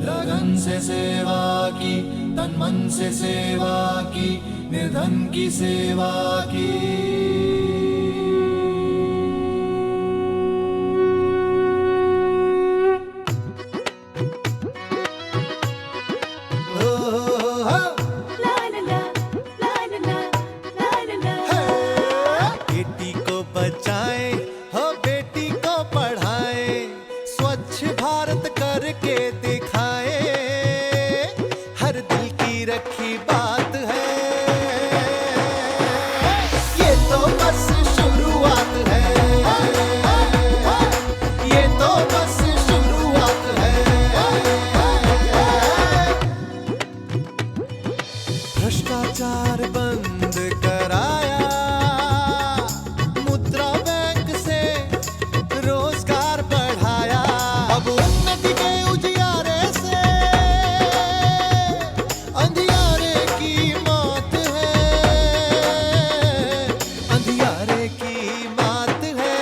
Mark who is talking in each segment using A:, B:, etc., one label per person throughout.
A: लगन से सेवा की, तन मन से सेवा की, निर्धन की सेवा की।
B: बेटी को बचाएं, हो बेटी को पढ़ाएं, स्वच्छ भारत करके दिखाएं, हर दिल की रखी बात है, ये तो बस शुरुआत है, ये तो बस शुरुआत है। भ्रष्टाचार बंद कराया, मुद्रा बैंक से रोजगार बढ़ाया, अब उन्नति के उजियारे से अंधियारे की मौत है, अंधियारे की मौत है।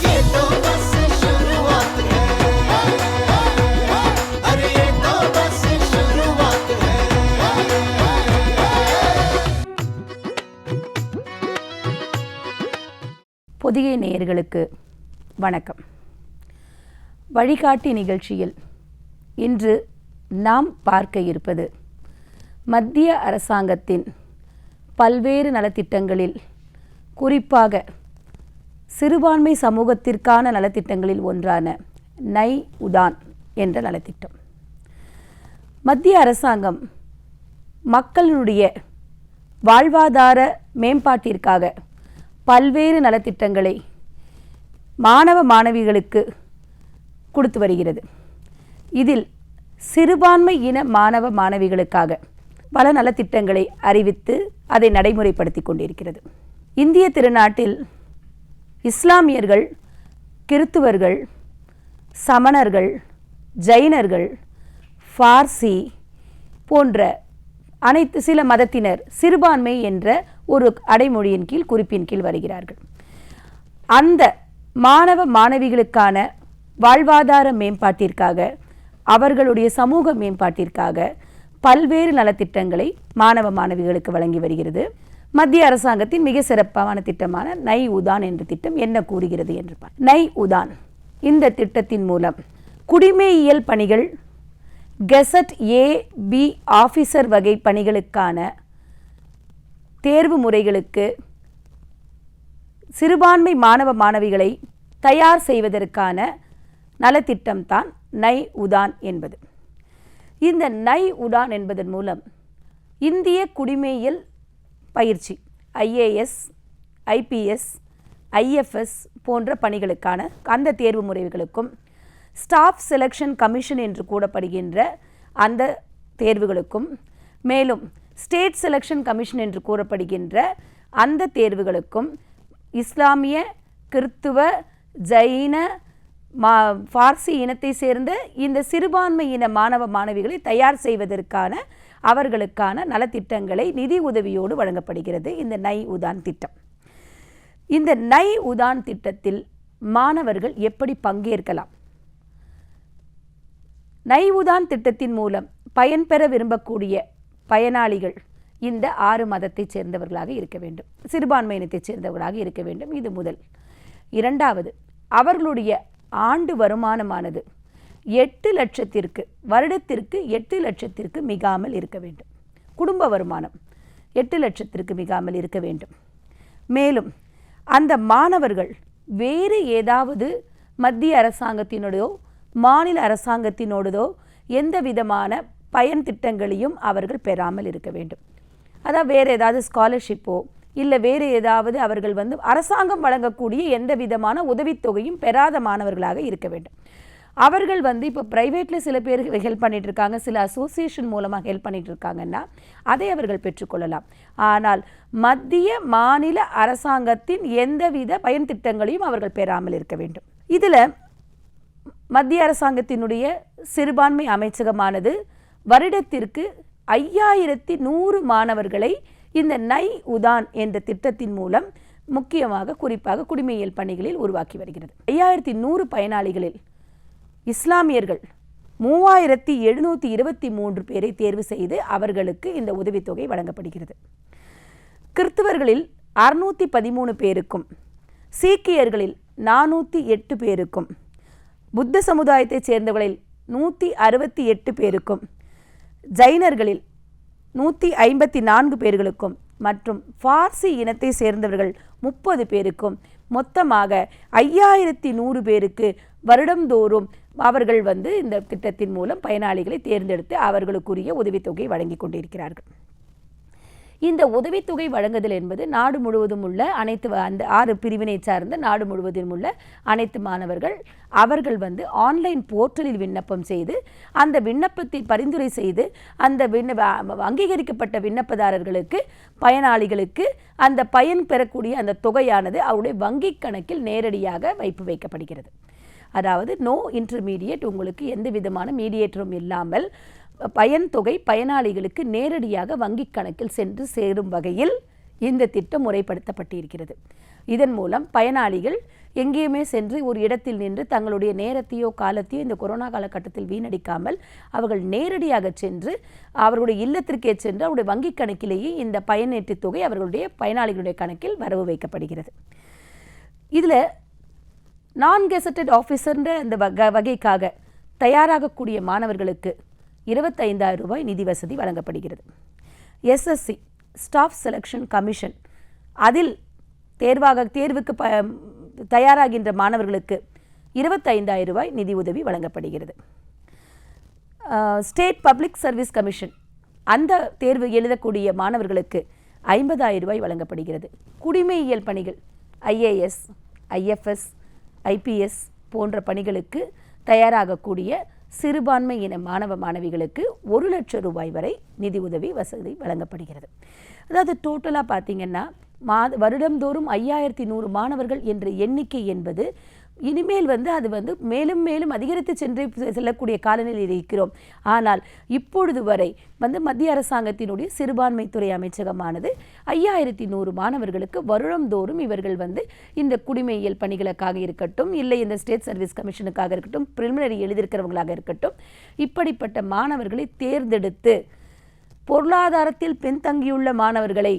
B: ये तो बस शुरुआत है, अरे ये तो बस शुरुआत है।
C: பொதிகை நேயர்களுக்கு வணக்கம். வழிகாட்டி நிகழ்ச்சியில் இன்று நாம் பார்க்க இருப்பது மத்திய அரசாங்கத்தின் பல்வேறு நலத்திட்டங்களில், குறிப்பாக சிறுபான்மை சமூகத்திற்கான நலத்திட்டங்களில் ஒன்றான நை உதான் என்ற நலத்திட்டம். மத்திய அரசாங்கம் மக்களுடைய வாழ்வாதார மேம்பாட்டிற்காக பல்வேறு நலத்திட்டங்களை மாணவ மாணவிகளுக்கு கொடுத்து வருகிறது. இதில் சிறுபான்மை இன மாணவ மாணவிகளுக்காக பல நலத்திட்டங்களை அறிவித்து அதை நடைமுறைப்படுத்தி கொண்டிருக்கிறது. இந்திய திருநாட்டில் இஸ்லாமியர்கள், கிறித்துவர்கள், சமணர்கள், ஜைனர்கள், பார்சி போன்ற அனைத்து சில மதத்தினர் சிறுபான்மை என்ற ஒரு அடைமொழியின் கீழ், குறிப்பின் கீழ் வருகிறார்கள். அந்த மாணவ மாணவிகளுக்கான வாழ்வாதார மேம்பாட்டிற்காக, அவர்களுடைய சமூக மேம்பாட்டிற்காக பல்வேறு நலத்திட்டங்களை மாணவ மாணவிகளுக்கு வழங்கி வருகிறது. மத்திய அரசாங்கத்தின் மிக சிறப்பான திட்டமான நை உதான் என்ற திட்டம் என்ன கூறுகிறது என்று நை உதான் இந்த திட்டத்தின் மூலம் குடிமையியல் பணிகள், கெசட் ஏ-பி ஆஃபீஸர் வகை பணிகளுக்கான தேர்வு முறைகளுக்கு சிறுபான்மை மாணவ மாணவிகளை தயார் செய்வதற்கான நலத்திட்டம்தான் நை உதான் என்பது. இந்த நை உதான் என்பதன் மூலம் இந்திய குடிமையியல் பயிற்சி, ஐஏஎஸ், ஐபிஎஸ், ஐஎஃப்எஸ் போன்ற பணிகளுக்கான அந்த தேர்வு முறைகளுக்கும், ஸ்டாஃப் செலெக்ஷன் கமிஷன் என்று கூறப்படுகின்ற அந்த தேர்வுகளுக்கும், மேலும் ஸ்டேட் செலெக்ஷன் கமிஷன் என்று கூறப்படுகின்ற அந்த தேர்வுகளுக்கும் இஸ்லாமிய, கிறித்துவ, ஜைன, பார்சி இனத்தை சேர்ந்த இந்த சிறுபான்மை இன மாணவ மாணவிகளை தயார் செய்வதற்கான அவர்களுக்கான நலத்திட்டங்களை நிதி உதவியோடு வழங்கப்படுகிறது இந்த நை உதான் திட்டம். இந்த நை உதான் திட்டத்தில் மாணவர்கள் எப்படி பங்கேற்கலாம்? நை உதான் திட்டத்தின் மூலம் பயன்பெற விரும்பக்கூடிய பயனாளிகள் இந்த 6 மதத்தைச் சேர்ந்தவர்களாக இருக்க வேண்டும், சிறுபான்மை இனத்தைச் சேர்ந்தவர்களாக இருக்க வேண்டும். இது முதல். இரண்டாவது, அவர்களுடைய ஆண்டு வருமானமானது 8 லட்சத்திற்கு, வருடத்திற்கு 8 லட்சத்திற்கு மிகாமல் இருக்க வேண்டும். குடும்ப வருமானம் 8 லட்சத்திற்கு மிகாமல் இருக்க வேண்டும். மேலும் அந்த மாணவர்கள் வேறு ஏதாவது மத்திய அரசாங்கத்தினோடோ மாநில அரசாங்கத்தினோடதோ எந்த விதமான பயன் திட்டங்களையும் அவர்கள் பெறாமல் இருக்க வேண்டும். அதாவது வேறு ஏதாவது ஸ்காலர்ஷிப்போ இல்லை வேறு ஏதாவது அவர்கள் அரசாங்கம் வழங்கக்கூடிய எந்த விதமான உதவித்தொகையும் பெறாத மாணவர்களாக இருக்க வேண்டும். அவர்கள் இப்போ ப்ரைவேட்டில் சில பேர் ஹெல்ப் பண்ணிட்டு இருக்காங்க, சில அசோசியேஷன் மூலமாக ஹெல்ப் பண்ணிட்டு இருக்காங்கன்னா அதை அவர்கள் பெற்றுக்கொள்ளலாம். ஆனால் மத்திய மாநில அரசாங்கத்தின் எந்தவித பயன் திட்டங்களையும் அவர்கள் பெறாமல் இருக்க வேண்டும். இதில் மத்திய அரசாங்கத்தினுடைய சிறுபான்மை அமைச்சகமானது வருடத்திற்கு 5100 மாணவர்களை இந்த நை உதான் என்ற திட்டத்தின் மூலம் முக்கியமாக குறிப்பாக குடிமையியல் பணிகளில் உருவாக்கி வருகிறது. 5100 பயனாளிகளில் இஸ்லாமியர்கள் 3723 பேரை தேர்வு செய்து அவர்களுக்கு இந்த உதவித்தொகை வழங்கப்படுகிறது. கிறிஸ்தவர்களில் 613 பேருக்கும், சீக்கியர்களில் 408 பேருக்கும், புத்த சமுதாயத்தைச் சேர்ந்தவர்களில் 168 பேருக்கும், ஜைனர்களில் 154 பேர்களுக்கும் மற்றும் பார்சி இனத்தை சேர்ந்தவர்கள் 30 பேருக்கும் மொத்தமாக 5100 பேருக்கு வருடந்தோறும் அவர்கள் இந்த திட்டத்தின் மூலம் பயனாளிகளை தேர்ந்தெடுத்து அவர்களுக்குரிய உதவித்தொகை வழங்கி கொண்டிருக்கிறார்கள். இந்த உதவித்தொகை வழங்குதல் என்பது நாடு முழுவதும் உள்ள அனைத்து அந்த 6 பிரிவினை சார்ந்த நாடு முழுவதும் உள்ள அனைத்து மாணவர்கள் அவர்கள் ஆன்லைன் போர்ட்டலில் விண்ணப்பம் செய்து அந்த விண்ணப்பத்தை பரிந்துரை செய்து அந்த அங்கீகரிக்கப்பட்ட விண்ணப்பதாரர்களுக்கு பயனாளிகளுக்கு அந்த பயன் பெறக்கூடிய அந்த தொகையானது அவருடைய வங்கி கணக்கில் நேரடியாக வைக்கப்படுகிறது. அதாவது நோ இன்டர்மீடியேட், உங்களுக்கு எந்த விதமான மீடியேட்டரும் இல்லாமல் தொகை பயனாளிகளுக்கு நேரடியாக வங்கி கணக்கில் சென்று சேரும் வகையில் இந்த திட்டம் முறைப்படுத்தப்பட்டிருக்கிறது. இதன் மூலம் பயனாளிகள் எங்கேயுமே சென்று ஒரு இடத்தில் நின்று தங்களுடைய நேரத்தையோ காலத்தையோ இந்த கொரோனா காலகட்டத்தில் வீணடிக்காமல் அவர்கள் நேரடியாக சென்று அவர்களுடைய இல்லத்திற்கே சென்று அவருடைய வங்கி கணக்கிலேயே இந்த பயனேற்று தொகை அவர்களுடைய பயனாளிகளுடைய கணக்கில் வரவு வைக்கப்படுகிறது. இதில் நான் கெசட்டட் ஆஃபீஸர்ன்ற அந்த வகைக்காக தயாராகக்கூடிய மாணவர்களுக்கு 25,000 ரூபாய் நிதி வசதி வழங்கப்படுகிறது. எஸ்எஸ்சி ஸ்டாஃப் செலெக்ஷன் கமிஷன் அதில் தேர்வுக்கு தயாராகின்ற மாணவர்களுக்கு 25,000 ரூபாய் நிதி உதவி வழங்கப்படுகிறது. ஸ்டேட் பப்ளிக் சர்வீஸ் கமிஷன் அந்த தேர்வு எழுதக்கூடிய மாணவர்களுக்கு 50,000 ரூபாய் வழங்கப்படுகிறது. குடிமையியல் பணிகள் IAS, IFS, IPS போன்ற பணிகளுக்கு தயாராகக்கூடிய சிறுபான்மை இன மாணவ மாணவிகளுக்கு 1 லட்சம் ரூபாய் வரை நிதி உதவி வசதி வழங்கப்படுகிறது. அதாவது டோட்டலாக பார்த்தீங்கன்னா வருடந்தோறும் 5100 மாணவர்கள் என்ற எண்ணிக்கை என்பது இனிமேல் அது மேலும் மேலும் அதிகரித்து செல்லக்கூடிய காலநிலையில் இருக்கிறோம். ஆனால் இப்பொழுது வரை மத்திய அரசாங்கத்தினுடைய சிறுபான்மைத்துறை அமைச்சகமானது 5100 மாணவர்களுக்கு வருடந்தோறும் இவர்கள் இந்த குடிமையியல் பணிகளுக்காக இருக்கட்டும், இல்லை இந்த ஸ்டேட் சர்வீஸ் கமிஷனுக்காக இருக்கட்டும், பிரிலிமினரி எழுதியிருக்கிறவங்களாக இருக்கட்டும், இப்படிப்பட்ட மாணவர்களை தேர்ந்தெடுத்து பொருளாதாரத்தில் பின்தங்கியுள்ள மாணவர்களை,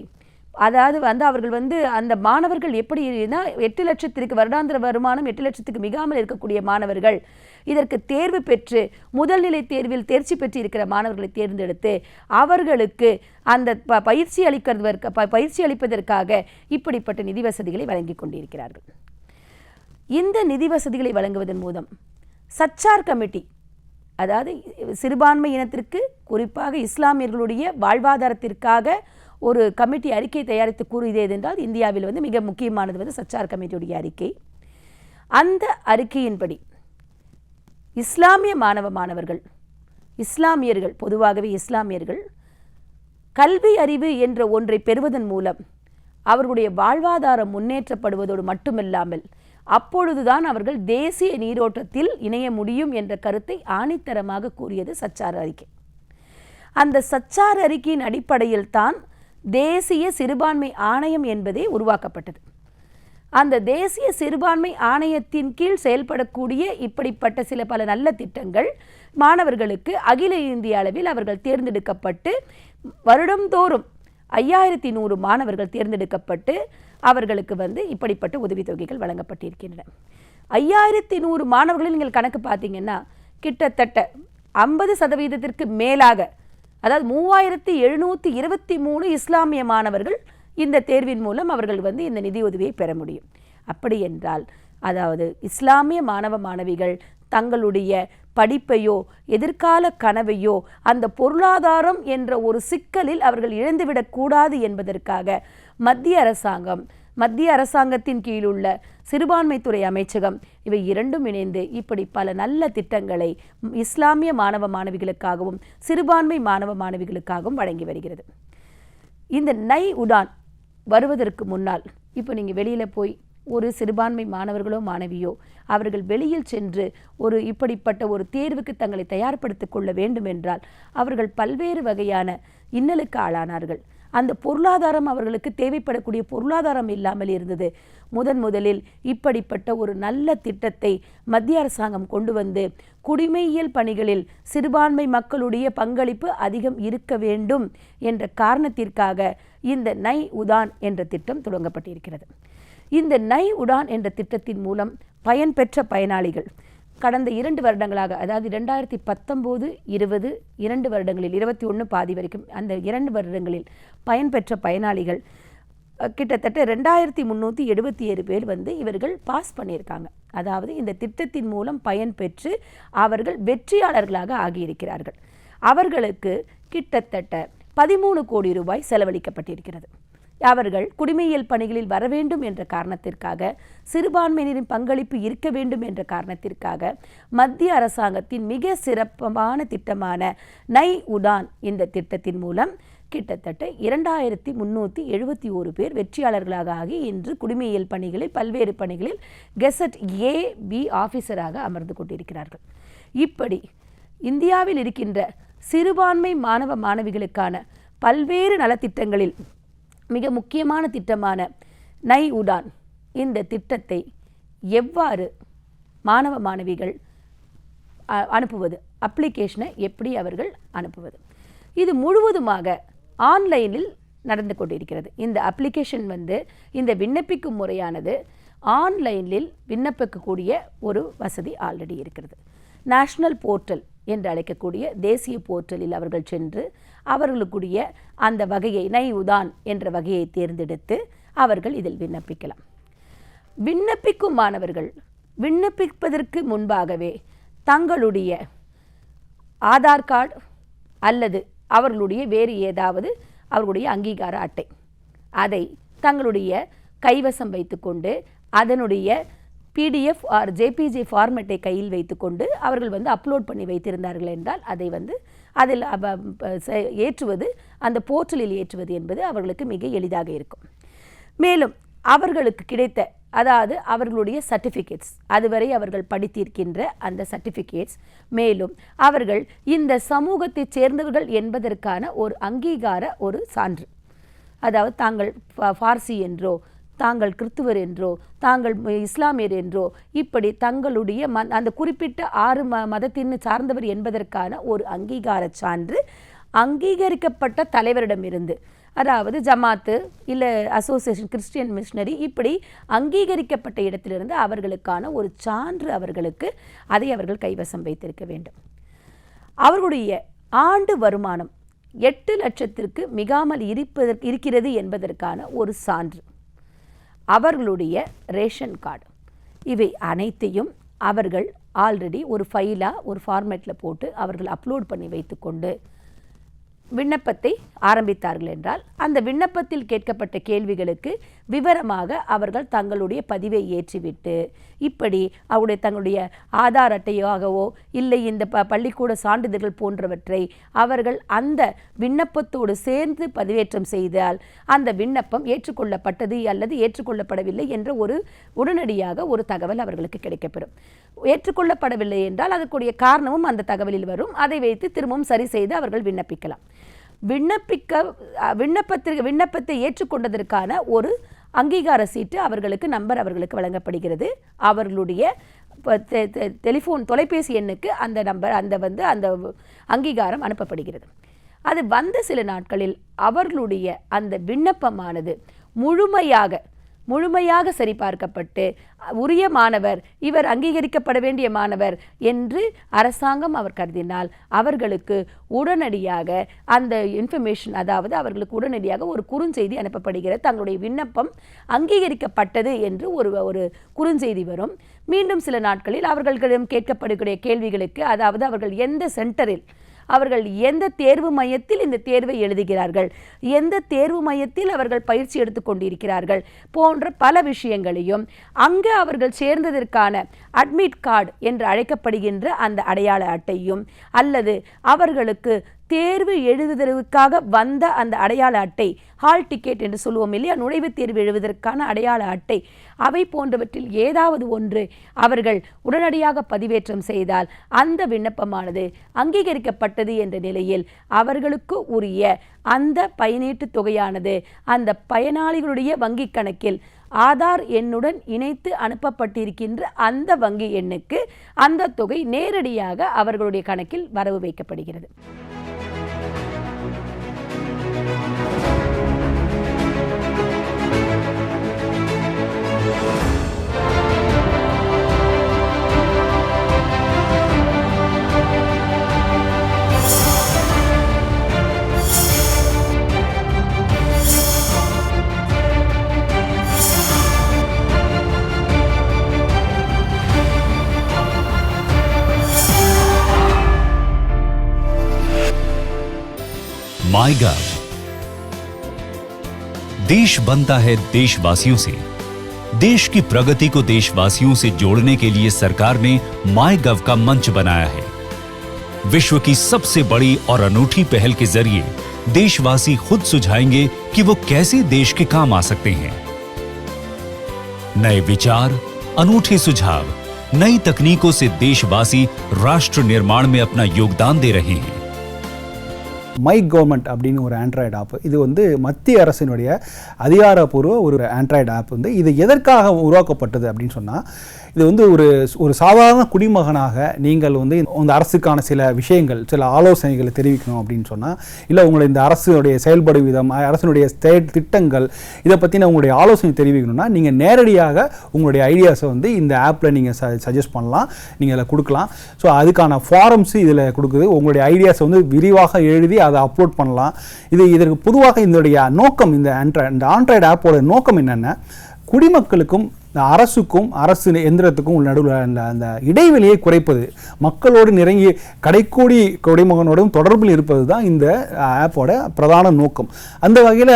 C: அதாவது அவர்கள் அந்த மாணவர்கள் எப்படின்னா 8 லட்சத்திற்கு வருடாந்திர வருமானம் 8 லட்சத்துக்கு மிகாமல் இருக்கக்கூடிய மாணவர்கள் இதற்கு தேர்வு பெற்று முதல்நிலை தேர்வில் தேர்ச்சி பெற்று இருக்கிற மாணவர்களை தேர்ந்தெடுத்து அவர்களுக்கு அந்த பயிற்சி அளிப்பதற்காக இப்படிப்பட்ட நிதி வசதிகளை வழங்கி கொண்டிருக்கிறார்கள். இந்த நிதி வசதிகளை வழங்குவதன் மூலம் சச்சார் கமிட்டி, அதாவது சிறுபான்மை இனத்திற்கு குறிப்பாக இஸ்லாமியர்களுடைய வாழ்வாதாரத்திற்காக ஒரு கமிட்டி அறிக்கை தயாரித்து கூறியது என்றால் இந்தியாவில் மிக முக்கியமானது சச்சார் கமிட்டியுடைய அறிக்கை. அந்த அறிக்கையின்படி இஸ்லாமிய மாணவர்கள், இஸ்லாமியர்கள் பொதுவாகவே இஸ்லாமியர்கள் கல்வி அறிவு என்ற ஒன்றை பெறுவதன் மூலம் அவர்களுடைய வாழ்வாதாரம் முன்னேற்றப்படுவதோடு மட்டுமில்லாமல் அப்பொழுதுதான் அவர்கள் தேசிய நீரோட்டத்தில் இணைய முடியும் என்ற கருத்தை ஆணித்தரமாக கூறியது சச்சார் அறிக்கை. அந்த சச்சார் அறிக்கையின் அடிப்படையில் தான் தேசிய சிறுபான்மை ஆணையம் என்பதே உருவாக்கப்பட்டது. அந்த தேசிய சிறுபான்மை ஆணையத்தின் கீழ் செயல்படக்கூடிய இப்படிப்பட்ட பல நல்ல திட்டங்கள் மாணவர்களுக்கு அகில இந்திய அளவில் அவர்கள் தேர்ந்தெடுக்கப்பட்டு வருடந்தோறும் 5100 மாணவர்கள் தேர்ந்தெடுக்கப்பட்டு அவர்களுக்கு இப்படிப்பட்ட உதவித்தொகைகள் வழங்கப்பட்டிருக்கின்றன. 5100 மாணவர்களில் நீங்கள் கணக்கு பார்த்தீங்கன்னா கிட்டத்தட்ட 50% மேலாக, அதாவது 3723 இஸ்லாமிய மாணவர்கள் இந்த தேர்வின் மூலம் அவர்கள் இந்த நிதி உதவியை பெற முடியும். அப்படி என்றால் அதாவது இஸ்லாமிய மாணவ மாணவிகள் தங்களுடைய படிப்பையோ எதிர்கால கனவையோ அந்த பொருளாதாரம் என்ற ஒரு சிக்கலில் அவர்கள் இழந்துவிடக்கூடாது என்பதற்காக மத்திய அரசாங்கத்தின் கீழுள்ள சிறுபான்மைத்துறை அமைச்சகம் இவை இரண்டும் இணைந்து இப்படி பல நல்ல திட்டங்களை இஸ்லாமிய மாணவ மாணவிகளுக்காகவும் சிறுபான்மை மாணவ மாணவிகளுக்காகவும் வழங்கி வருகிறது. இந்த நை உடான் வருவதற்கு முன்னால் இப்போ நீங்கள் வெளியில் போய் ஒரு சிறுபான்மை மாணவர்களோ மாணவியோ அவர்கள் வெளியில் சென்று இப்படிப்பட்ட ஒரு தேர்வுக்கு தங்களை தயார்படுத்திக் கொள்ள வேண்டும் என்றால் அவர்கள் பல்வேறு வகையான இன்னலுக்கு ஆளானார்கள். அந்த பொருளாதாரம் அவர்களுக்கு தேவைப்படக்கூடிய பொருளாதாரம் இல்லாமல் இருந்தது. முதலில் இப்படிப்பட்ட ஒரு நல்ல திட்டத்தை மத்திய அரசாங்கம் கொண்டு வந்து குடிமையியல் பணிகளில் சிறுபான்மை மக்களுடைய பங்களிப்பு அதிகம் இருக்க வேண்டும் என்ற காரணத்திற்காக இந்த நை உதான் என்ற திட்டம் தொடங்கப்பட்டிருக்கிறது. இந்த நை உடான் என்ற திட்டத்தின் மூலம் பயன்பெற்ற பயனாளிகள் கடந்த 2 வருடங்களாக, அதாவது 2019, 20 2 வருடங்களில் 21 பாதி வரைக்கும் அந்த 2 வருடங்களில் பயன்பெற்ற பயனாளிகள் கிட்டத்தட்ட 2377 பேர் இவர்கள் பாஸ் பண்ணியிருக்காங்க. அதாவது இந்த திட்டத்தின் மூலம் பயன்பெற்று அவர்கள் வெற்றியாளர்களாக ஆகியிருக்கிறார்கள். அவர்களுக்கு கிட்டத்தட்ட 13 கோடி ரூபாய் செலவழிக்கப்பட்டிருக்கிறது. அவர்கள் குடிமையியல் பணிகளில் வர வேண்டும் என்ற காரணத்திற்காக, சிறுபான்மையினரின் பங்களிப்பு இருக்க வேண்டும் என்ற காரணத்திற்காக மத்திய அரசாங்கத்தின் மிக சிறப்பான திட்டமான நை உடான் இந்த திட்டத்தின் மூலம் கிட்டத்தட்ட 2371 பேர் வெற்றியாளர்களாக ஆகி இன்று குடிமையியல் பணிகளில் பல்வேறு பணிகளில் கெசட் A-B ஆஃபீஸராக அமர்ந்து கொண்டிருக்கிறார்கள். இப்படி இந்தியாவில் இருக்கின்ற சிறுபான்மை மாணவ மாணவிகளுக்கான பல்வேறு நலத்திட்டங்களில் மிக முக்கியமான திட்டமான நை உடான் இந்த திட்டத்தை எவ்வாறு மாணவ மாணவிகள் அனுப்புவது, அப்ளிகேஷனை எப்படி அவர்கள் அனுப்புவது, இது முழுவதுமாக ஆன்லைனில் நடந்து கொண்டிருக்கிறது. இந்த அப்ளிகேஷன் இந்த விண்ணப்பிக்கும் முறையானது ஆன்லைனில் விண்ணப்பிக்கக்கூடிய ஒரு வசதி ஆல்ரெடி இருக்கிறது. நேஷ்னல் போர்ட்டல் என்று அழைக்கக்கூடிய தேசிய போர்ட்டலில் அவர்கள் சென்று அவர்களுக்குரிய அந்த வகையை நை உதான் என்ற வகையை தேர்ந்தெடுத்து அவர்கள் இதில் விண்ணப்பிக்கலாம். விண்ணப்பிக்கும் மாணவர்கள் விண்ணப்பிப்பதற்கு முன்பாகவே தங்களுடைய ஆதார் கார்டு அல்லது அவர்களுடைய வேறு ஏதாவது அவர்களுடைய அங்கீகார அட்டை அதை தங்களுடைய கைவசம் வைத்துக்கொண்டு அதனுடைய PDF ஆர் JPG ஃபார்மேட்டை கையில் வைத்துக்கொண்டு அவர்கள் அப்லோட் பண்ணி வைத்திருந்தார்கள் என்றால் அதை அதில் ஏற்றுவது, அந்த போர்ட்டலில் ஏற்றுவது என்பது அவர்களுக்கு மிக எளிதாக இருக்கும். மேலும் அவர்களுக்கு கிடைத்த, அதாவது அவர்களுடைய சர்டிஃபிகேட்ஸ், அதுவரை அவர்கள் படித்திருக்கின்ற அந்த சர்டிஃபிகேட்ஸ், மேலும் அவர்கள் இந்த சமூகத்தைச் சேர்ந்தவர்கள் என்பதற்கான ஒரு அங்கீகார ஒரு சான்று, அதாவது தாங்கள் பார்சி என்றோ, தாங்கள் கிறிஸ்துவர் என்றோ, தாங்கள் இஸ்லாமியர் என்றோ, இப்படி தங்களுடைய அந்த குறிப்பிட்ட 6 மதத்தின் சார்ந்தவர் என்பதற்கான ஒரு அங்கீகார சான்று அங்கீகரிக்கப்பட்ட தலைவரிடமிருந்து, அதாவது ஜமாத்து இல்லை அசோசியேஷன் கிறிஸ்டியன் மிஷனரி, இப்படி அங்கீகரிக்கப்பட்ட இடத்திலிருந்து அவர்களுக்கான ஒரு சான்று அவர்களுக்கு அதை அவர்கள் கைவசம் வைத்திருக்க வேண்டும். அவர்களுடைய ஆண்டு வருமானம் 8 லட்சத்திற்கு மிகாமல் இருக்கிறது என்பதற்கான ஒரு சான்று, அவர்களுடைய ரேஷன் கார்டு, இவை அனைத்தையும் அவர்கள் ஆல்ரெடி ஒரு ஃபைலாக ஒரு ஃபார்மேட்டில் போட்டு அவர்கள் அப்லோட் பண்ணி வைத்துக்கொண்டு விண்ணப்பத்தை ஆரம்பித்தார்கள் என்றால் அந்த விண்ணப்பத்தில் கேட்கப்பட்ட கேள்விகளுக்கு விவரமாக அவர்கள் தங்களுடைய பதிவை ஏற்றிவிட்டு, இப்படி அவருடைய தங்களுடைய ஆதார் அட்டையாகவோ இல்லை இந்த பள்ளிக்கூட சான்றிதழ்கள் போன்றவற்றை அவர்கள் அந்த விண்ணப்பத்தோடு சேர்ந்து பதிவேற்றம் செய்தால் அந்த விண்ணப்பம் ஏற்றுக்கொள்ளப்பட்டது அல்லது ஏற்றுக்கொள்ளப்படவில்லை என்ற உடனடியாக ஒரு தகவல் அவர்களுக்கு கிடைக்கப்பெறும். ஏற்றுக்கொள்ளப்படவில்லை என்றால் அதற்குரிய காரணமும் அந்த தகவலில் வரும். அதை வைத்து திரும்பவும் சரி செய்து அவர்கள் விண்ணப்பிக்கலாம். விண்ணப்பத்தை ஏற்றுக்கொண்டதற்கான ஒரு அங்கீகார சீட்டு அவர்களுக்கு அவர்களுக்கு வழங்கப்படுகிறது. அவர்களுடைய தொலைபேசி எண்ணுக்கு அந்த நம்பர் அந்த அங்கீகாரம் அனுப்பப்படுகிறது. அது சில நாட்களில் அவர்களுடைய அந்த விண்ணப்பமானது முழுமையாக சரிபார்க்கப்பட்டு உரிய மாணவர், இவர் அங்கீகரிக்கப்பட வேண்டிய மாணவர் என்று அரசாங்கம் அவர் கருதினால் அவர்களுக்கு உடனடியாக அந்த இன்ஃபர்மேஷன், அதாவது அவர்களுக்கு உடனடியாக ஒரு குறுஞ்செய்தி அனுப்பப்படுகிறது. தங்களுடைய விண்ணப்பம் அங்கீகரிக்கப்பட்டது என்று ஒரு குறுஞ்செய்தி வரும். மீண்டும் சில நாட்களில் அவர்களிடம் கேட்கப்படக்கூடிய கேள்விகளுக்கு, அதாவது அவர்கள் எந்த சென்டரில், அவர்கள் எந்த தேர்வு மையத்தில் இந்த தேர்வை எழுதுகிறார்கள், எந்த தேர்வு மையத்தில் அவர்கள் பயிற்சி எடுத்துக்கொண்டிருக்கிறார்கள் போன்ற பல விஷயங்களையும், அங்கு அவர்கள் சேர்ந்ததற்கான அட்மிட் கார்டு என்று அழைக்கப்படுகின்ற அந்த அடையாள அட்டையும், அல்லது அவர்களுக்கு தேர்வு எழுதுவதற்காக வந்த அந்த அடையாள அட்டை, ஹால் டிக்கெட் என்று சொல்லுவோம் இல்லையா, நுழைவுத் தேர்வு எழுதுவதற்கான அடையாள அட்டை, அவை போன்றவற்றில் ஏதாவது ஒன்று அவர்கள் உடனடியாக பதிவேற்றம் செய்தால் அந்த விண்ணப்பமானது அங்கீகரிக்கப்பட்டது என்ற நிலையில் அவர்களுக்கு உரிய அந்த பயனீட்டு தொகையானது அந்த பயனாளிகளுடைய வங்கிக் கணக்கில் ஆதார் எண்ணுடன் இணைத்து அனுப்பப்பட்டிருக்கின்ற அந்த வங்கி எண்ணுக்கு அந்த தொகை நேரடியாக அவர்களுடைய கணக்கில் வரவு வைக்கப்படுகிறது.
D: माईगव, देश बनता है देशवासियों से। देश की प्रगति को देशवासियों से जोड़ने के लिए सरकार ने माईगव का मंच बनाया है। विश्व की सबसे बड़ी और अनूठी पहल के जरिए देशवासी खुद सुझाएंगे कि वो कैसे देश के काम आ सकते हैं। नए विचार, अनूठे सुझाव, नई तकनीकों से देशवासी राष्ट्र निर्माण में अपना योगदान दे रहे हैं।
E: மை கவர்மெண்ட் அப்படின்னு ஒரு ஆண்ட்ராய்டு ஆப், இது வந்து மத்திய அரசினுடைய அதிகாரப்பூர்வ ஒரு ஆண்ட்ராய்டு ஆப். வந்து இது எதற்காக உருவாக்கப்பட்டது அப்படின்னு சொன்னால், இது வந்து ஒரு சாதாரண குடிமகனாக நீங்கள் வந்து இந்த அரசுக்கான சில விஷயங்கள், சில ஆலோசனைகளை தெரிவிக்கணும் அப்படின்னு சொன்னால், இல்லை உங்களை இந்த அரசுடைய செயல்படு விதம், அரசினுடைய திட்டங்கள், இதை பற்றின உங்களுடைய ஆலோசனை தெரிவிக்கணும்னா நீங்கள் நேரடியாக உங்களுடைய ஐடியாஸை வந்து இந்த ஆப்பில் நீங்கள் சஜஸ்ட் பண்ணலாம், நீங்கள் இதில் கொடுக்கலாம். ஸோ அதுக்கான ஃபாரம்ஸு இதில் கொடுக்குது. உங்களுடைய ஐடியாஸை வந்து விரிவாக எழுதி அதை அப்லோட் பண்ணலாம். இதற்கு பொதுவாக இதனுடைய நோக்கம், இந்த ஆண்ட்ராய்டு ஆப்போட நோக்கம் என்னென்னா, குடிமக்களுக்கும் அரசுக்கும் அரசு எந்திரத்துக்கும் நடுவில் அந்த இடைவெளியை குறைப்பது, மக்களோடு நெருங்கி கடைக்கோடி குடிமகனோடும் தொடர்பில் இருப்பது தான் இந்த ஆப்போட பிரதான நோக்கம். அந்த வகையில்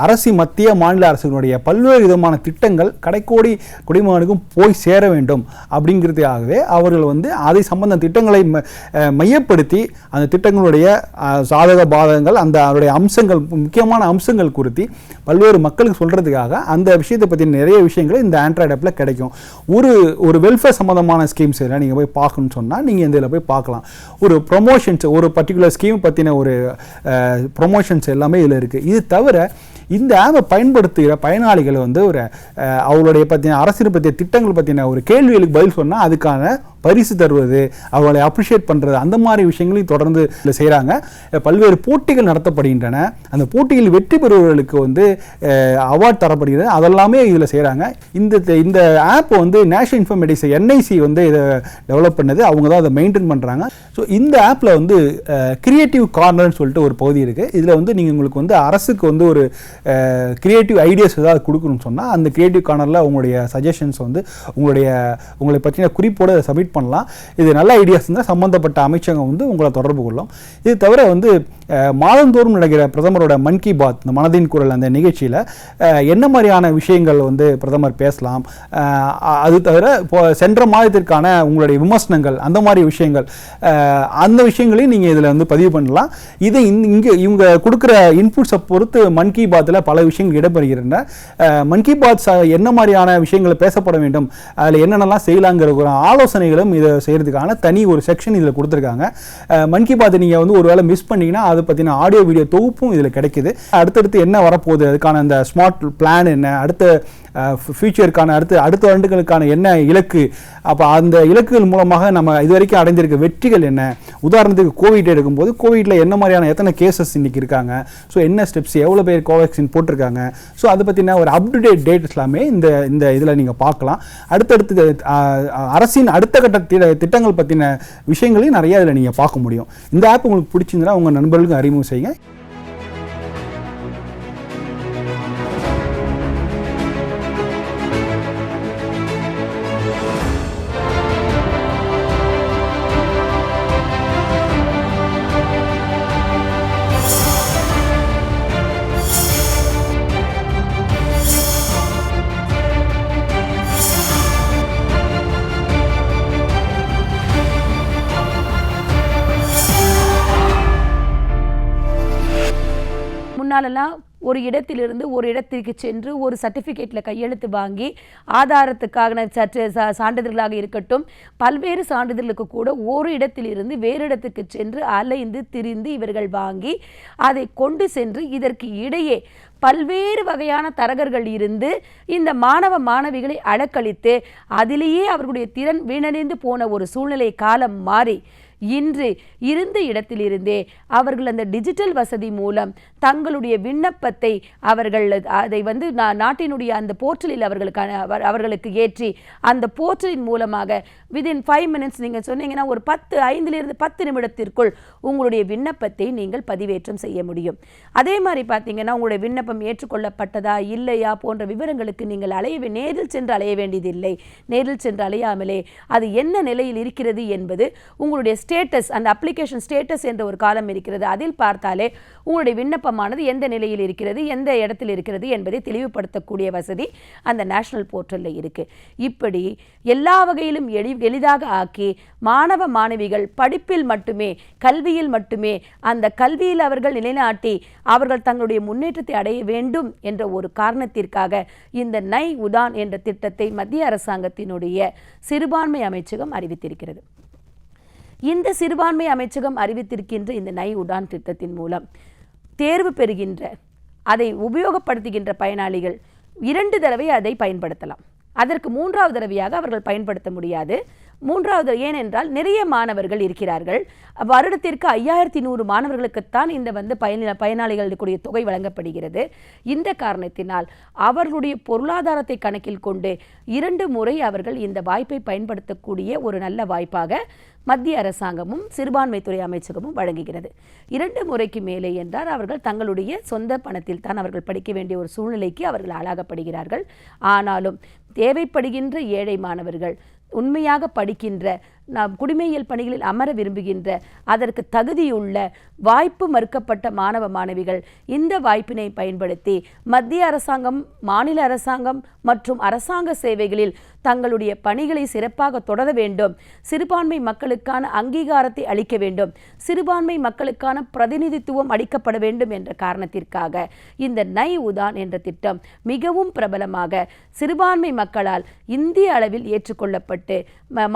E: அரசு, மத்திய மாநில அரசுடைய பல்வேறு விதமான திட்டங்கள் கடைக்கோடி குடிமகனுக்கும் போய் சேர வேண்டும் அப்படிங்கிறதுக்காகவே அவர்கள் வந்து அதை சம்பந்த திட்டங்களை மையப்படுத்தி அந்த திட்டங்களுடைய சாதக பாதகங்கள், அந்த அவருடைய அம்சங்கள், முக்கியமான அம்சங்கள் குறித்து பல்வேறு மக்களுக்கு சொல்கிறதுக்காக அந்த விஷயத்தை பற்றி நிறைய விஷயங்களை இந்த ஆண்ட்ராய்டு ஆப்பில் கிடைக்கும். ஒரு வெல்ஃபேர் சம்பந்தமான ஸ்கீம்ஸ் எல்லாம் நீங்கள் போய் பார்க்கணும்னு சொன்னால் நீங்கள் இதில் போய் பார்க்கலாம். ஒரு ப்ரொமோஷன்ஸ், ஒரு பர்டிகுலர் ஸ்கீம் பற்றின ஒரு ப்ரொமோஷன்ஸ் எல்லாமே இதில் இருக்குது. இது தவிர இந்த ஆப்பை பயன்படுத்துகிற பயனாளிகள் வந்து அவங்களுடைய பற்றின அரசியல் பற்றிய திட்டங்கள் பற்றின ஒரு கேள்விகளுக்கு பதில் சொன்னால் அதுக்கான பரிசு தருவது, அவங்களை அப்ரிஷியேட் பண்ணுறது, அந்த மாதிரி விஷயங்களையும் தொடர்ந்து இதில் செய்கிறாங்க. பல்வேறு போட்டிகள் நடத்தப்படுகின்றன. அந்த போட்டியில் வெற்றி பெறுபவர்களுக்கு வந்து அவார்ட் தரப்படுகிறது. அதெல்லாமே இதில் செய்கிறாங்க. இந்த ஆப் வந்து நேஷனல் இன்ஃபர்மேட்டிக்ஸ் NIC வந்து இதை டெவலப் பண்ணது, அவங்க தான் அதை மெயின்டைன் பண்ணுறாங்க. ஸோ இந்த ஆப்பில் வந்து கிரியேட்டிவ் கார்னர்னு சொல்லிட்டு ஒரு பகுதி இருக்குது. இதில் வந்து நீங்கள் உங்களுக்கு வந்து அரசுக்கு வந்து ஒரு கிரியேட்டிவ் ஐடியாஸ் ஏதாவது கொடுக்கணும்னு சொன்னால் அந்த கிரியேட்டிவ் கார்னரில் உங்களுடைய சஜஷன்ஸ் வந்து உங்களை பற்றின குறிப்போடு சப்மிட் பண்ணலாம். இது நல்ல ஐடியாஸ் இருந்தால் சம்பந்தப்பட்ட அமைச்சகம் வந்து உங்களை தொடர்பு கொள்ளும். இது தவிர வந்து மாதந்தோறும் நடக்கிற பிரதமரோட மன் கி பாத், இந்த மனதின் குரல், அந்த நிகழ்ச்சியில் என்ன மாதிரியான விஷயங்கள் வந்து பிரதமர் பேசலாம், அது தவிர இப்போ சென்ற மாதத்திற்கான உங்களுடைய விமர்சனங்கள், அந்த மாதிரி விஷயங்கள், அந்த விஷயங்களையும் நீங்கள் இதில் வந்து பதிவு பண்ணலாம். இதை இவங்க கொடுக்குற இன்புட்ஸை பொறுத்து மன் கி பாத்தில் பல விஷயங்கள் இடம்பெறுகின்றன. மன் கி பாத் என்ன மாதிரியான விஷயங்கள் பேசப்பட வேண்டும், அதில் என்னென்னலாம் செய்யலாங்கிற ஒரு ஆலோசனைகளும் இதை செய்கிறதுக்கான தனி ஒரு செக்ஷன் இதில் கொடுத்துருக்காங்க. மன் கி பாத் நீங்கள் வந்து ஒரு வேளை மிஸ் பண்ணிங்கன்னா அதை பற்றின ஆடியோ வீடியோ தொகுப்பும் இதில் கிடைக்குது. அடுத்தடுத்து என்ன வரப்போகுது, அதுக்கான அந்த ஸ்மார்ட் பிளான் என்ன, அடுத்த ஃபியூச்சருக்கான அடுத்த ஆண்டுகளுக்கான என்ன இலக்கு, அப்போ அந்த இலக்குகள் மூலமாக நம்ம இது வரைக்கும் அடைந்திருக்க வெற்றிகள் என்ன, உதாரணத்துக்கு கோவிட் எடுக்கும்போது கோவிட்டில் என்ன மாதிரியான எத்தனை கேசஸ் இன்றைக்கி இருக்காங்க, ஸோ என்ன ஸ்டெப்ஸ், எவ்வளோ பேர் கோவேக்சின் போட்டிருக்காங்க, ஸோ அதை பற்றின ஒரு அப்டுடேட் டேட்ஸ் எல்லாமே இந்த இதில் நீங்கள் பார்க்கலாம். அடுத்தடுத்து அரசின் அடுத்த கட்ட திட்டங்கள் பற்றின விஷயங்களையும் நிறையா இதில் நீங்கள் பார்க்க முடியும். இந்த ஆப் உங்களுக்கு பிடிச்சிருந்தா உங்கள் நண்பர்களுக்கு அறிமுகம் செய்யுங்க.
C: முன்னாலெல்லாம் ஒரு இடத்திலிருந்து ஒரு இடத்திற்கு சென்று ஒரு சர்டிஃபிகேட்டில் கையெழுத்து வாங்கி ஆதாரத்துக்கான சான்றிதழ்களாக இருக்கட்டும், பல்வேறு சான்றிதழ்களுக்கு கூட ஒரு இடத்திலிருந்து வேறு இடத்துக்கு சென்று அலைந்து திரிந்து இவர்கள் வாங்கி அதை கொண்டு சென்று இதற்கு இடையே பல்வேறு வகையான தரகர்கள் இருந்து இந்த மாணவ மாணவிகளை அலக்களித்து அதிலேயே அவர்களுடைய திறன் வீணடைந்து போன ஒரு சூழ்நிலை காலம் மாறி இன்று இருந்த இடத்திலிருந்தே அவர்கள் அந்த டிஜிட்டல் வசதி மூலம் தங்களுடைய விண்ணப்பத்தை அவர்கள் அதை நாட்டினுடைய அந்த போர்ட்டலில் அவர்களுக்கு ஏற்றி அந்த போர்ட்டலின் மூலமாக விதின் 5 minutes நீங்கள் சொன்னீங்கன்னா ஒரு 5 to 10 நிமிடத்திற்குள் உங்களுடைய விண்ணப்பத்தை நீங்கள் பதிவேற்றம் செய்ய முடியும். அதே மாதிரி பார்த்தீங்கன்னா உங்களுடைய விண்ணப்பம் ஏற்றுக்கொள்ளப்பட்டதா இல்லையா போன்ற விவரங்களுக்கு நீங்கள் நேரில் சென்று அலைய வேண்டியதில்லை. நேரில் சென்று அலையாமலே அது என்ன நிலையில் இருக்கிறது என்பது உங்களுடைய ஸ்டேட்டஸ், அந்த அப்ளிகேஷன் ஸ்டேட்டஸ் என்ற ஒரு காலம் இருக்கிறது. அதில் பார்த்தாலே உங்களுடைய விண்ணப்பமானது எந்த நிலையில் இருக்கிறது, எந்த இடத்தில் இருக்கிறது என்பதை தெளிவுபடுத்தக்கூடிய வசதி அந்த நேஷனல் போர்ட்டலில் இருக்கு. இப்படி எல்லா வகையிலும் எளிதாக ஆக்கி மாணவ மாணவிகள் படிப்பில் மட்டுமே, கல்வியில் மட்டுமே, அந்த கல்வியில் அவர்கள் நிலைநாட்டி அவர்கள் தங்களுடைய முன்னேற்றத்தை அடைய வேண்டும் என்ற ஒரு காரணத்திற்காக இந்த நை உதான் என்ற திட்டத்தை மத்திய அரசாங்கத்தினுடைய சிறுபான்மை அமைச்சகம் அறிவித்திருக்கிறது. இந்த சிறுபான்மை அமைச்சகம் அறிவித்திருக்கின்ற இந்த நை உடான் திட்டத்தின் மூலம் தேர்வு பெறுகின்ற, அதை உபயோகப்படுத்துகின்ற பயனாளிகள் 2 தடவை அதை பயன்படுத்தலாம். அதற்கு 3வது தடவையாக அவர்கள் பயன்படுத்த முடியாது. 3வது ஏனென்றால் நிறைய மாணவர்கள் இருக்கிறார்கள். வருடத்திற்கு 5100 மாணவர்களுக்குத்தான் இந்த பயனாளிகளுடைய தொகை வழங்கப்படுகிறது. இந்த காரணத்தினால் அவர்களுடைய பொருளாதாரத்தை கணக்கில் கொண்டு 2 முறை அவர்கள் இந்த வாய்ப்பை பயன்படுத்தக்கூடிய ஒரு நல்ல வாய்ப்பாக மத்திய அரசாங்கமும் சிறுபான்மைத்துறை அமைச்சகமும் வழங்குகிறது. 2 முறைக்கு மேலே என்றால் அவர்கள் தங்களுடைய சொந்த பணத்தில் தான் அவர்கள் படிக்க வேண்டிய ஒரு சூழ்நிலைக்கு அவர்கள் ஆளாகப்படுகிறார்கள். ஆனாலும் தேவைப்படுகின்ற ஏழை மாணவர்கள், உண்மையாக படிக்கின்ற, நாம் குடிமையியல் பணிகளில் அமர விரும்புகின்ற, அதற்கு தகுதியுள்ள, வாய்ப்பு மறுக்கப்பட்ட மாணவ மாணவிகள் இந்த வாய்ப்பினை பயன்படுத்தி மத்திய அரசாங்கம், மாநில அரசாங்கம் மற்றும் அரசாங்க சேவைகளில் தங்களுடைய பணிகளை சிறப்பாக தொடர வேண்டும், சிறுபான்மை மக்களுக்கான அங்கீகாரத்தை அளிக்க வேண்டும், சிறுபான்மை மக்களுக்கான பிரதிநிதித்துவம் அளிக்கப்பட வேண்டும் என்ற காரணத்திற்காக இந்த நை உதான் என்ற திட்டம் மிகவும் பிரபலமாக சிறுபான்மை மக்களால் இந்திய அளவில் ஏற்றுக்கொள்ளப்பட்டு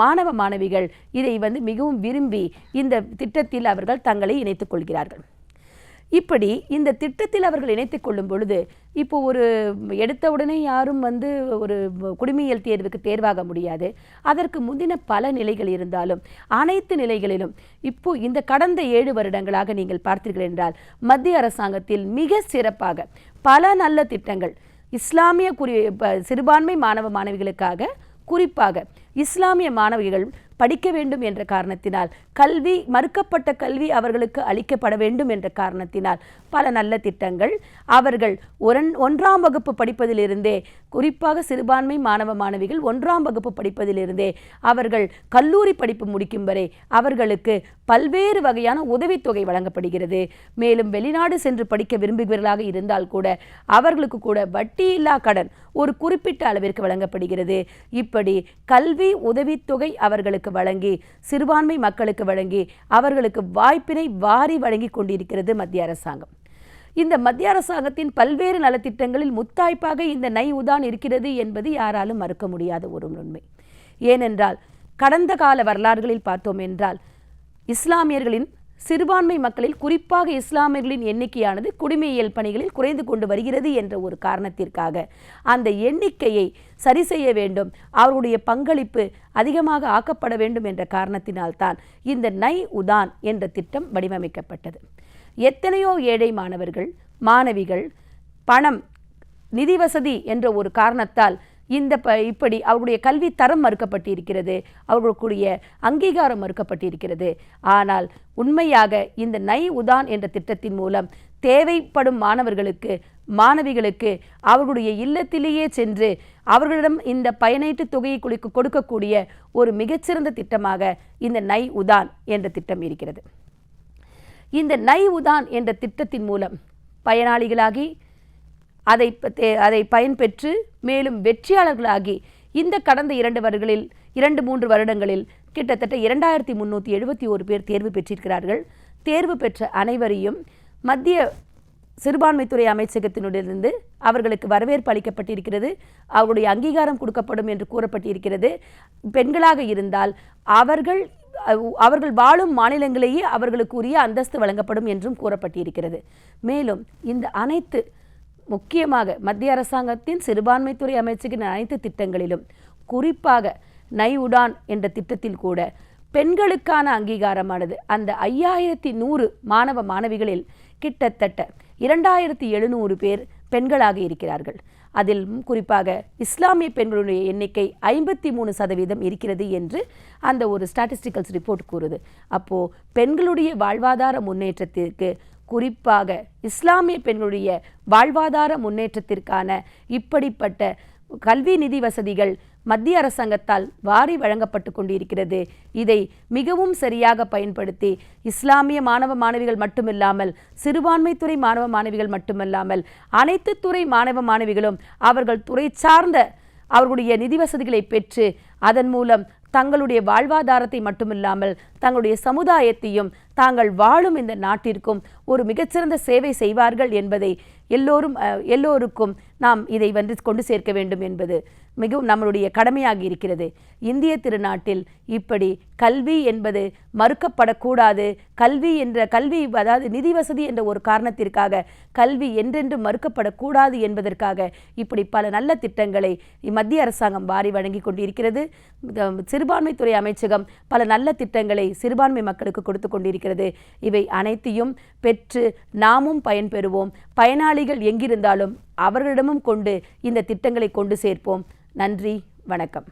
C: மாணவ மாணவிகள் இதை மிகவும் விரும்பி இந்த திட்டத்தில் அவர்கள் தங்களை இணைத்துக் கொள்கிறார்கள். இப்படி இந்த திட்டத்தில் அவர்கள் இணைத்துக் கொள்ளும் பொழுது இப்போ ஒரு எடுத்தவுடனே யாரும் ஒரு குடிமையியல் தேர்வுக்கு தேர்வாக முடியாது. அதற்கு முந்தின பல நிலைகள் இருந்தாலும் அனைத்து நிலைகளிலும் இப்போ இந்த கடந்த 7 வருடங்களாக நீங்கள் பார்த்தீர்கள் என்றால் மத்திய அரசாங்கத்தில் மிக சிறப்பாக பல நல்ல திட்டங்கள் இஸ்லாமிய சிறுபான்மை மாணவ மாணவிகளுக்காக, குறிப்பாக இஸ்லாமிய மாணவிகள் படிக்க வேண்டும் என்ற காரணத்தினால், கல்வி மறுக்கப்பட்ட கல்வி அவர்களுக்கு அளிக்கப்பட வேண்டும் என்ற காரணத்தினால் பல நல்ல திட்டங்கள், அவர்கள் 1ஆம் வகுப்பு படிப்பதிலிருந்தே, குறிப்பாக சிறுபான்மை மாணவ மாணவிகள் 1ஆம் வகுப்பு படிப்பதிலிருந்தே அவர்கள் கல்லூரி படிப்பு முடிக்கும் வரை அவர்களுக்கு பல்வேறு வகையான உதவித்தொகை வழங்கப்படுகிறது. மேலும் வெளிநாடு சென்று படிக்க விரும்புகிறவர்களாக இருந்தால் கூட அவர்களுக்கு கூட வட்டியில்லா கடன் ஒரு குறிப்பிட்ட அளவிற்கு வழங்கப்படுகிறது. இப்படி கல்வி உதவித்தொகை அவர்களுக்கு வழங்கி, சிறுபான்மை மக்களுக்கு வழங்கி, அவர்களுக்கு வாய்ப்பினை வாரி வழங்கி கொண்டிருக்கிறது மத்திய அரசாங்கம். இந்த மத்திய அரசாங்கத்தின் பல்வேறு நலத்திட்டங்களில் முத்தாய்ப்பாக இந்த நை உதான் இருக்கிறது என்பது யாராலும் மறுக்க முடியாத ஒரு உண்மை. ஏனென்றால் கடந்த கால வரலாறுகளில் பார்த்தோம் என்றால் இஸ்லாமியர்களின், சிறுபான்மை மக்களில் குறிப்பாக இஸ்லாமியர்களின் எண்ணிக்கையானது குடிமையியல் பணிகளில் குறைந்து கொண்டு வருகிறது என்ற ஒரு காரணத்திற்காக அந்த எண்ணிக்கையை சரி செய்ய வேண்டும், அவருடைய பங்களிப்பு அதிகமாக ஆக்கப்பட வேண்டும் என்ற காரணத்தினால்தான் இந்த நை உதான் என்ற திட்டம் வடிவமைக்கப்பட்டது. எத்தனையோ ஏழை மாணவர்கள், மாணவிகள் பணம், நிதி வசதி என்ற ஒரு காரணத்தால் இப்படி அவருடைய கல்வி தரம் மறுக்கப்பட்டிருக்கிறது, அவர்களுடைய அங்கீகாரம் மறுக்கப்பட்டிருக்கிறது. ஆனால் உண்மையாக இந்த நை உதான் என்ற திட்டத்தின் மூலம் தேவைப்படும் மாணவர்களுக்கு, மாணவிகளுக்கு அவர்களுடைய இல்லத்திலேயே சென்று அவர்களிடம் இந்த பயனீட்டு தொகையை கொடுக்கக்கூடிய ஒரு மிகச்சிறந்த திட்டமாக இந்த நை உதான் என்ற திட்டம் இருக்கிறது. இந்த நை உதான் என்ற திட்டத்தின் மூலம் பயனாளிகளாகி அதை பயன்பெற்று மேலும் வெற்றியாளர்களாகி இந்த கடந்த 2-3 வருடங்களில் கிட்டத்தட்ட 2371 பேர் தேர்வு பெற்றிருக்கிறார்கள். தேர்வு பெற்ற அனைவரையும் மத்திய சிறுபான்மைத்துறை அமைச்சகத்தினுடையிலிருந்து அவர்களுக்கு வரவேற்பு அளிக்கப்பட்டிருக்கிறது, அவர்களுடைய அங்கீகாரம் கொடுக்கப்படும் என்று கூறப்பட்டிருக்கிறது. பெண்களாக இருந்தால் அவர்கள் வாழும் மாநிலங்களிலேயே அவர்களுக்கு உரிய அந்தஸ்து வழங்கப்படும் என்றும் கூறப்பட்டிருக்கிறது. மேலும் இந்த அனைத்து முக்கியமாக மத்திய அரசாங்கத்தின் சிறுபான்மைத்துறை அமைச்சகத்தின் அனைத்து திட்டங்களிலும் குறிப்பாக நை உடான் என்ற திட்டத்தில் கூட பெண்களுக்கான அங்கீகாரமானது அந்த 5100 மாணவ மாணவிகளில் கிட்டத்தட்ட 2700 பேர் பெண்களாக இருக்கிறார்கள். அதில் குறிப்பாக இஸ்லாமிய பெண்களுடைய எண்ணிக்கை 53% இருக்கிறது என்று அந்த ஒரு ஸ்டாட்டிஸ்டிக்கல்ஸ் ரிப்போர்ட் கூறுது. அப்போது பெண்களுடைய வாழ்வாதார முன்னேற்றத்திற்கு, குறிப்பாக இஸ்லாமிய பெண்களுடைய வாழ்வாதார முன்னேற்றத்திற்கான இப்படிப்பட்ட கல்வி நிதி வசதிகள் மத்திய அரசாங்கத்தால் வாரி வழங்கப்பட்டு கொண்டிருக்கிறது. இதை மிகவும் சரியாக பயன்படுத்தி இஸ்லாமிய மாணவ மாணவிகள் மட்டுமில்லாமல், சிறுபான்மைத்துறை மாணவ மாணவிகள் மட்டுமல்லாமல், அனைத்து துறை மாணவ மாணவிகளும் அவர்கள் துறை சார்ந்த அவர்களுடைய நிதி வசதிகளை பெற்று அதன் மூலம் தங்களுடைய வாழ்வாதாரத்தை மட்டுமில்லாமல் தங்களுடைய சமுதாயத்தையும் தாங்கள் வாழும் இந்த நாட்டிற்கும் ஒரு மிகச்சிறந்த சேவை செய்வார்கள் என்பதை எல்லோருக்கும் நாம் இதை கொண்டு சேர்க்க வேண்டும் என்பது மிகவும் நம்மளுடைய கடமையாக இருக்கிறது. இந்திய திருநாட்டில் இப்படி கல்வி என்பது மறுக்கப்படக்கூடாது. கல்வி அதாவது நிதி வசதி என்ற ஒரு காரணத்திற்காக கல்வி என்றென்று மறுக்கப்படக்கூடாது என்பதற்காக இப்படி பல நல்ல திட்டங்களை மத்திய அரசாங்கம் வாரி வழங்கி கொண்டிருக்கிறது. சிறுபான்மைத்துறை அமைச்சகம் பல நல்ல திட்டங்களை சிறுபான்மை மக்களுக்கு கொடுத்து கொண்டிருக்கிறது. இவை அனைத்தையும் பெற்று நாமும் பயன்பெறுவோம். பயனாளிகள் எங்கிருந்தாலும் அவர்களிடமும் கொண்டு இந்த திட்டங்களை கொண்டு சேர்ப்போம். நன்றி, வணக்கம்.